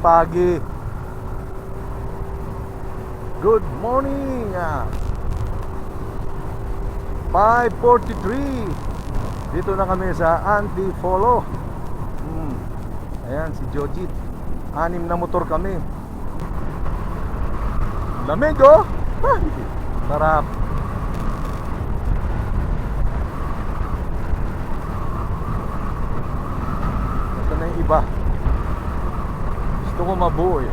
pagi. Good morning. 5:43. Dito na kami sa Antipolo. Ayan si Jojit. 6 na motor kami. Lamig oh. Sarap. Ito na yung iba. Gusto ko mabuo eh.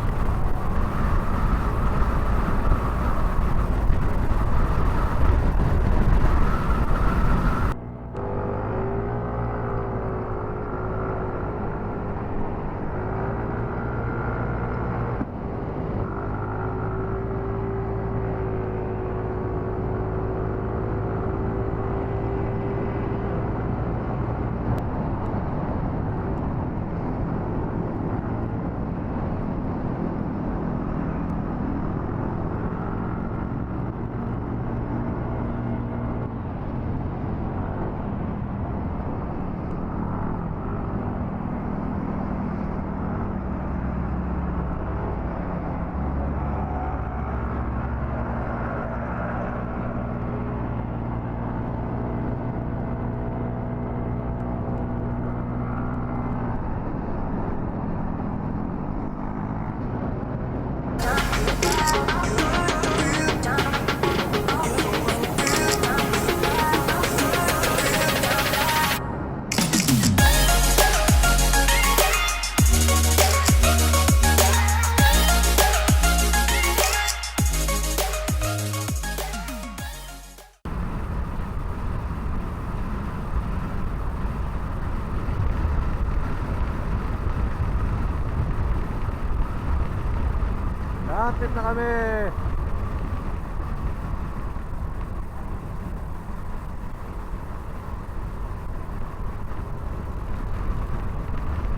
Lapit na kami.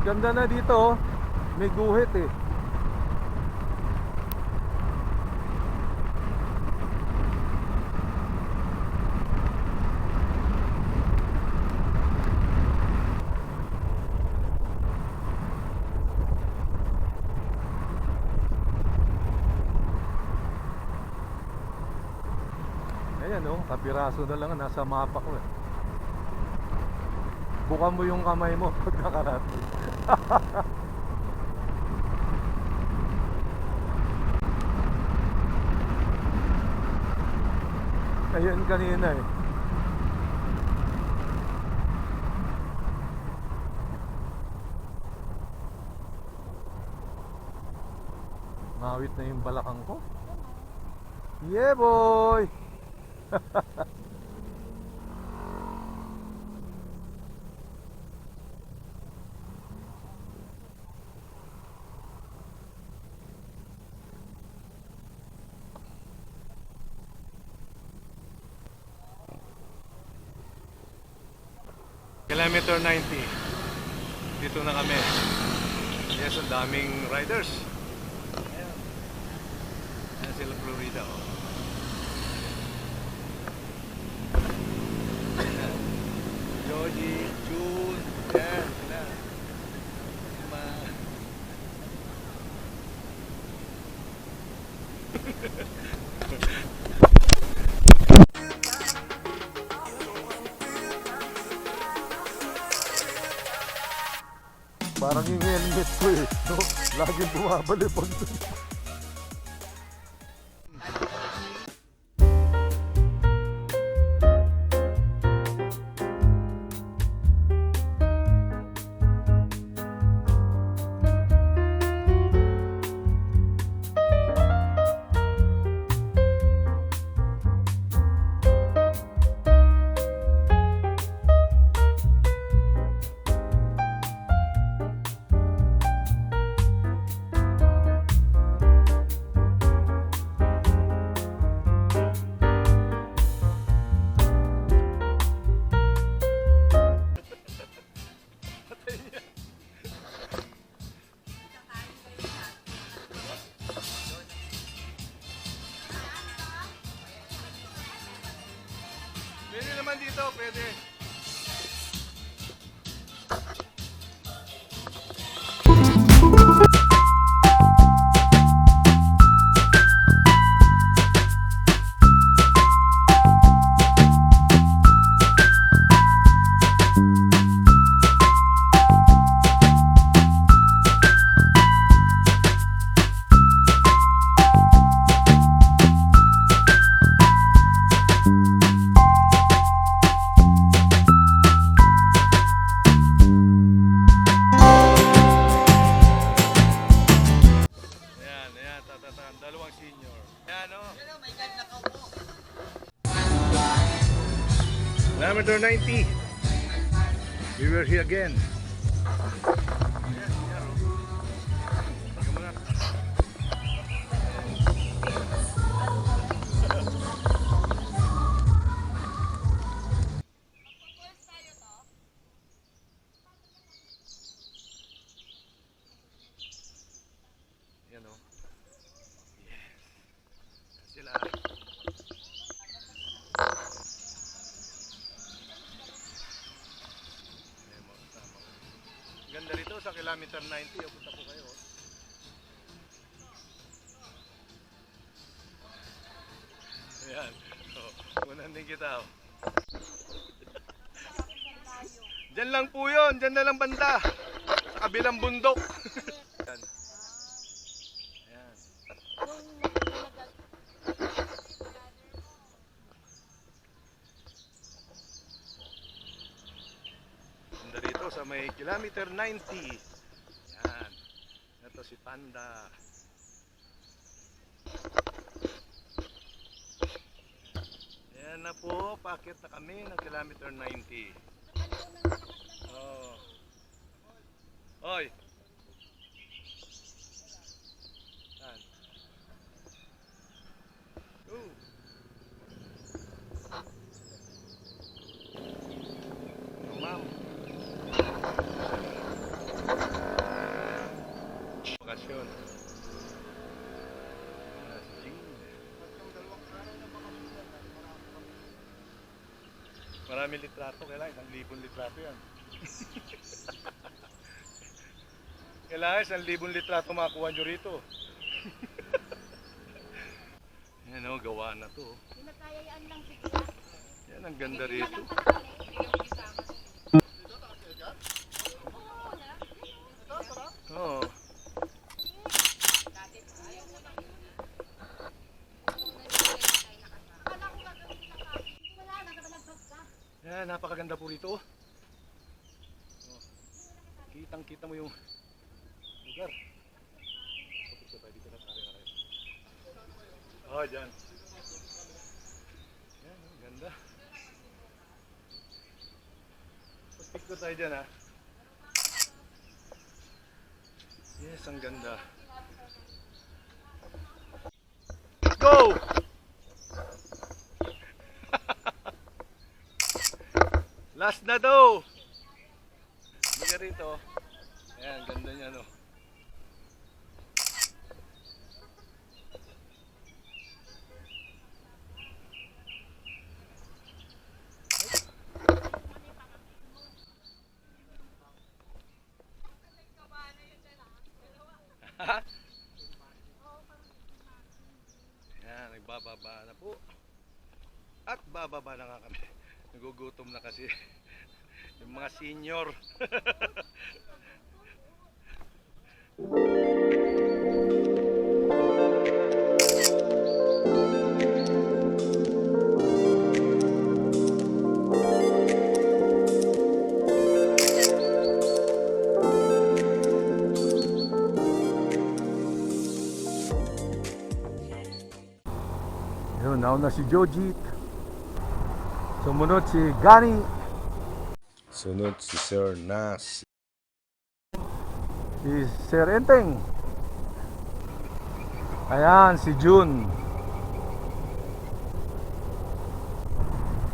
Ganda na dito oh. May guhit eh. Ayan oh, kapiraso na lang nasa mapa ko eh. Buka mo yung kamay mo pag nakarating. Ayan kanina eh. Mawit na yung balakang ko. Yeah boy. Kilometer 90. Dito na kami. Yes, ang daming riders. Ayan sila Florida oh. Joji, June, yan sila. Parang yung helmet ko eh, no? Laging bumabalik pag naman dito, pwede. Dalawang senior. Yan o. May guide na kaupo. Kilometer 90. We were here again. Yes, yeah. Tingnan mo na. Yan o. Yes. Sila. Ganda rito sa kilometer 90. O, punta po kayo. Ayan. O, unan din kita. O. Diyan lang po yun. Diyan na lang banda. Sa kabilang bundok. Ayan. Ayan. Ganda rito sa may kilometer 90. Yan. Ito si Panda. Yan na po. Paakit na kami ng kilometer 90. Oh. Oy. Yan. Oh. Ma'am. Bakasyon. Maraming litrato, kailangan 1,000 litrato yan. Kailangan 1,000 litrato makuha nyo rito. Yan o, gawa na to. Pinagkayayaan lang bigla. Yan, ang ganda rito. Oo. Yan, napakaganda po rito. Oh. Kitang-kita mo yung lugar. Dito tayo, dito na tayo. Oh, dyan. Yan, ang ganda. Pagpikto tayo dyan, ha. Yes, ang ganda. Go! Last na daw. Hindi ka rito. Ayan, ganda niya, no. Ayan, nagbababa na po. At bababa na nga kami. Nagugutom na kasi yung mga senior. Yun, nauna si Jojit. Sumunod si Gani. Sunod si Sir Nas. Si Sir Enteng. Ayan, si June.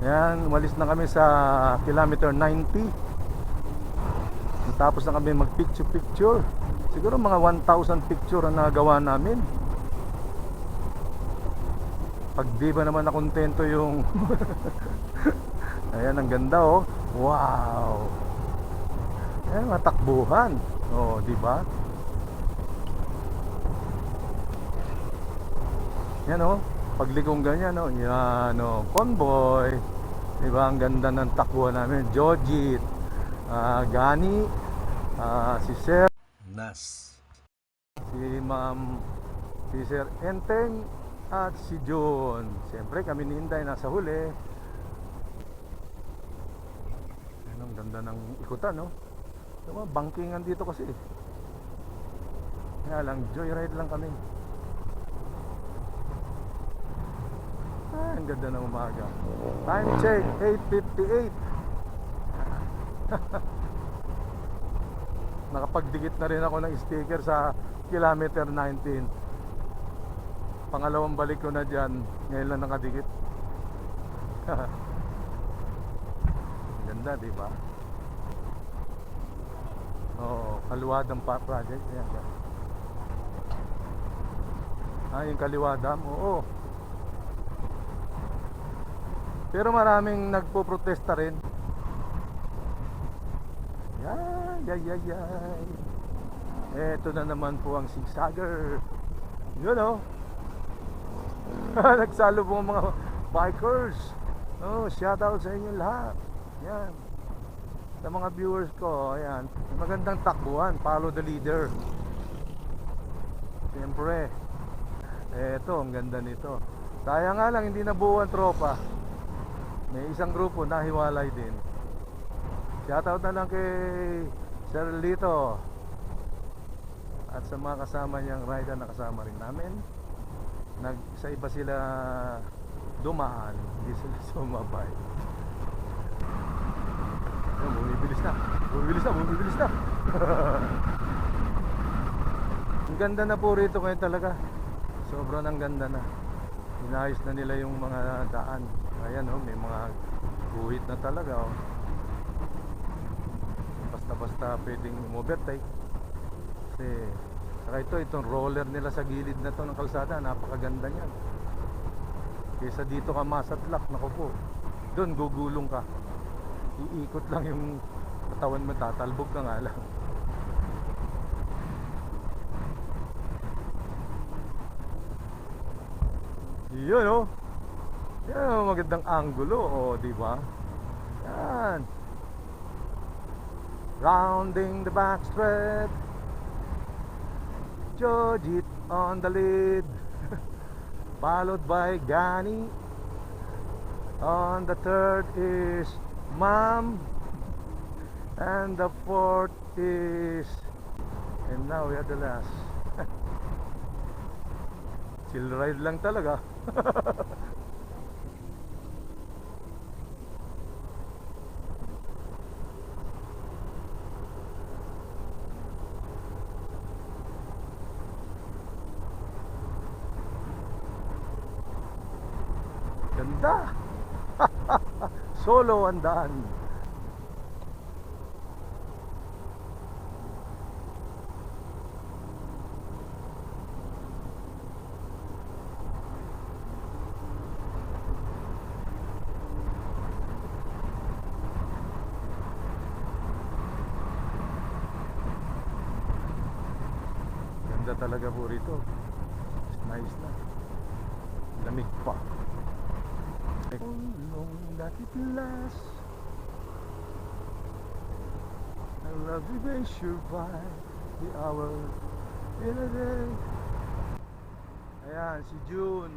Ayan, umalis na kami sa kilometer 90. Tapos na kami mag-picture-picture. Siguro mga 1,000 picture ang nagawa namin. Pag di ba naman nakontento yung ayan, ang ganda oh. Wow. Ayan, matakbuhan. Oh, di ba? Yan oh, paglikong ganyan oh. Yan oh, convoy. Di ba, ang ganda ng takbuhan namin. Jojit, Gani, si Sir Nas. si Ma'am, si Sir Enteng at si June. Siyempre kami ni Inday nasa huli. Ayan, ang ganda ng ikutan, no? Diba, bankingan dito kasi. Kaya lang, joyride lang kami. Ang ganda ng umaga. Time check, 8:58. Nakapagdikit na rin ako ng sticker sa kilometer 19. Pangalawang balik ko na dyan. Ngayon lang nakadikit. Ang ganda, di ba? Oo, Kaliwadam Project. Ayan. Yung Kaliwadam, oo. Pero maraming nagpo-protesta rin. Yay. Eto na naman po ang zigzagger. Yun o. Nagsalubong ang mga bikers. Oh, shout out sa inyo lahat. Yan. Sa mga viewers ko, ayan. Magandang takbuhan, follow the leader. Siyempre. Eto, ang ganda nito. Sayang nga lang, hindi nabuo ang tropa. May isang grupo nahiwalay din. Shoutout na lang kay Sir Lito at sa mga kasama niyang rider na kasama rin namin. Sa iba sila dumaan, hindi sila sumabay. Bumibilis na. Ang ganda na po rito ngayon talaga. Sobrang ang ganda na. Inayos na nila yung mga daan. Ayan oh, may mga guhit na talaga oh. Basta pwedeng overtake. Kasi saka itong roller nila sa gilid na to ng kalsada, napakaganda niyan. Kaysa dito ka masatlak, naku po, doon gugulong ka, iikot lang yung katawan mo, tatalbog ka nga lang. Yun oh. Yan oh, magandang angulo oh, di ba? Yan. Rounding the back straight, Jojit on the lead, followed by Gani. On the third is Mom, and the fourth is, and now we are the last. Chill ride lang talaga. Ganda. Solo ang daan. Ganda talaga po rito. Nice na. Lamig pa. Long that it lasts, I love you may survive the hour in a day. Ayan, si June.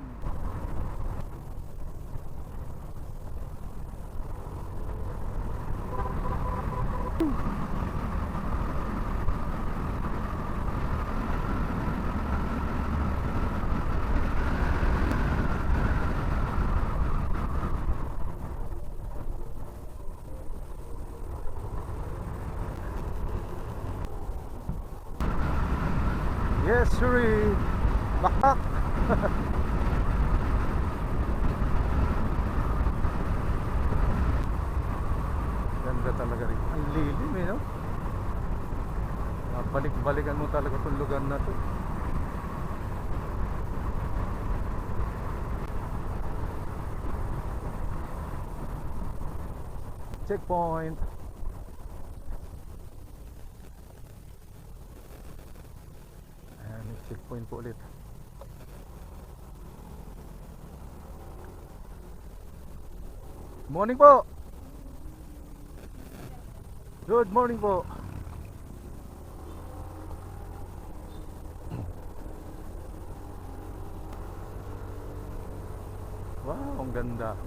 Yes, siree. Bakak. Ganda talaga rin. Ang lilim eh, no? Balik-balikan mo talaga itong lugar na to. Checkpoint. Checkpoint po ulit. Morning po. Good morning po. Wow, ang ganda.